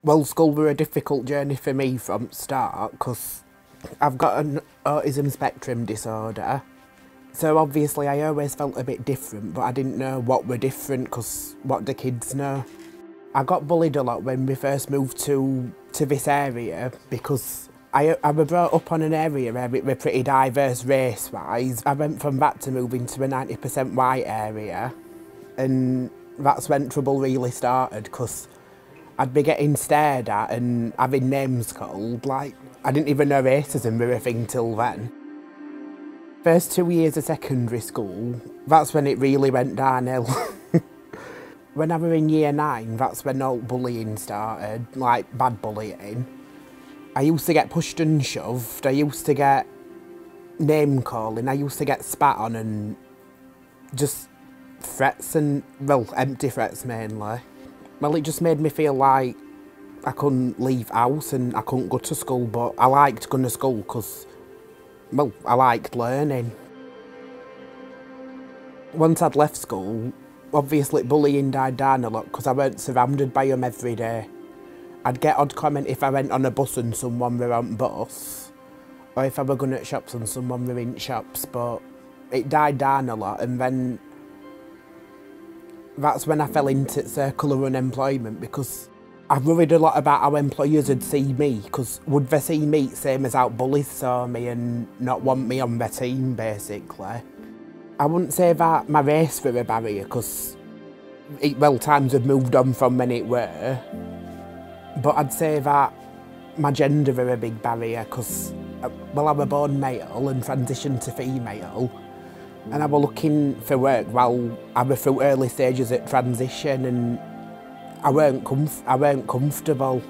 Well, school were a difficult journey for me from start because I've got an autism spectrum disorder. So obviously I always felt a bit different, but I didn't know what were different because what do kids know? I got bullied a lot when we first moved to this area because I was brought up on an area where it was pretty diverse race-wise. I went from that to moving to a 90% white area, and that's when trouble really started because I'd be getting stared at and having names called. Like, I didn't even know racism was a thing till then. First 2 years of secondary school, that's when it really went downhill. When I was in year 9, that's when all bullying started, like bad bullying. I used to get pushed and shoved, I used to get name calling, I used to get spat on and just threats and, well, empty threats mainly. Well, it just made me feel like I couldn't leave house and I couldn't go to school, but I liked going to school because, well, I liked learning. Once I'd left school, obviously bullying died down a lot because I weren't surrounded by them every day. I'd get odd comment if I went on a bus and someone were on bus, or if I were going at shops and someone were in shops, but it died down a lot, and then that's when I fell into the circle of unemployment because I worried a lot about how employers would see me, because would they see me same as how bullies saw me and not want me on their team, basically. I wouldn't say that my race were a barrier because, well, times have moved on from when it were, but I'd say that my gender were a big barrier because, well, I was born male and transitioned to female, and I was looking for work while I was through early stages at transition, and I weren't comfortable.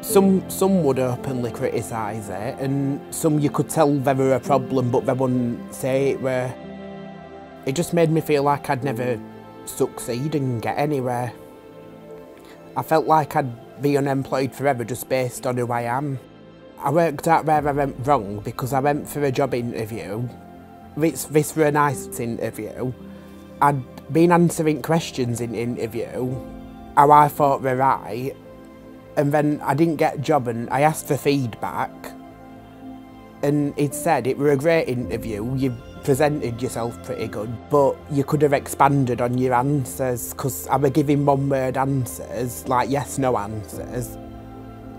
Some would openly criticise it, and some you could tell they were a problem, but they wouldn't say it were. It just made me feel like I'd never succeed and get anywhere. I felt like I'd be unemployed forever just based on who I am. I worked out where I went wrong because I went for a job interview. This was a nice interview. I'd been answering questions in interview, how I thought were right, and then I didn't get a job and I asked for feedback, and it said it were a great interview, you presented yourself pretty good, but you could have expanded on your answers because I was giving one-word answers, like yes-no answers,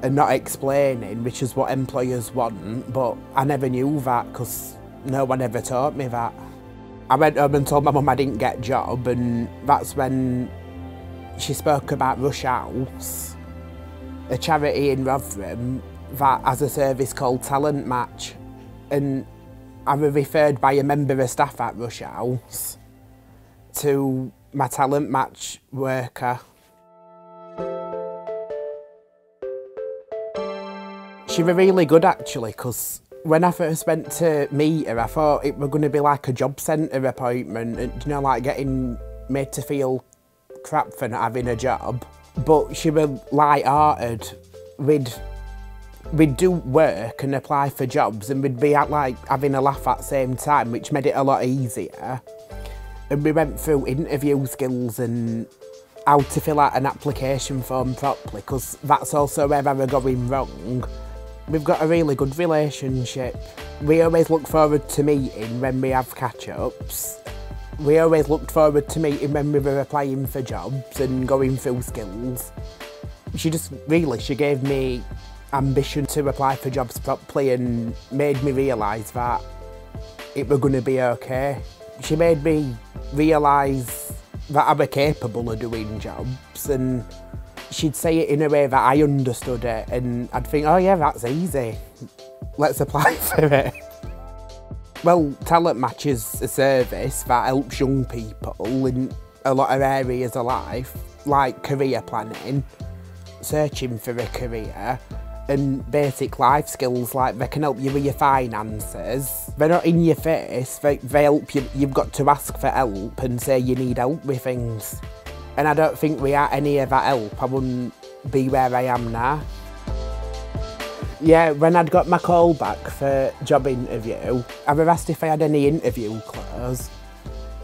and not explaining, which is what employers want, but I never knew that because no one ever taught me that. I went home and told my mum I didn't get a job, and that's when she spoke about Rush House, a charity in Rotherham that has a service called Talent Match, and I was referred by a member of staff at Rush House to my Talent Match worker. She was really good actually, because when I first went to meet her I thought it was going to be like a job centre appointment, and you know, like getting made to feel crap for not having a job. But she was light-hearted. We'd do work and apply for jobs, and we'd be like having a laugh at the same time, which made it a lot easier. And we went through interview skills and how to fill out an application form properly, because that's also where I was going wrong. We've got a really good relationship. We always look forward to meeting when we have catch-ups. We always looked forward to meeting when we were applying for jobs and going through skills. She gave me ambition to apply for jobs properly and made me realise that it was going to be okay. She made me realise that I was capable of doing jobs, and she'd say it in a way that I understood it, and I'd think, oh yeah, that's easy, let's apply for it. Well, Talent Match is a service that helps young people in a lot of areas of life, like career planning, searching for a career, and basic life skills, like they can help you with your finances. They're not in your face, they help you. You've got to ask for help and say you need help with things. And I don't think without any of that help I wouldn't be where I am now. Yeah, when I'd got my call back for job interview, I was asked if I had any interview clothes,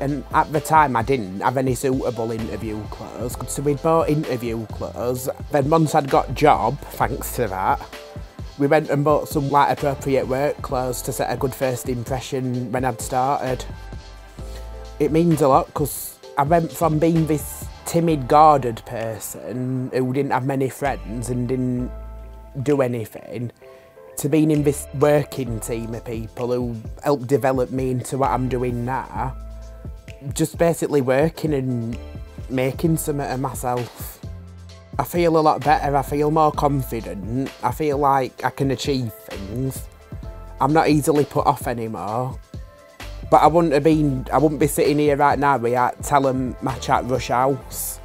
And at the time I didn't have any suitable interview clothes, so we'd bought interview clothes. Then once I'd got a job, thanks to that, we went and bought some like appropriate work clothes to set a good first impression when I'd started. It means a lot because I went from being this timid, guarded person who didn't have many friends and didn't do anything, to being in this working team of people who helped develop me into what I'm doing now. Just basically working and making something of myself. I feel a lot better, I feel more confident, I feel like I can achieve things. I'm not easily put off anymore. But I wouldn't be sitting here right now without telling my chat Rush House.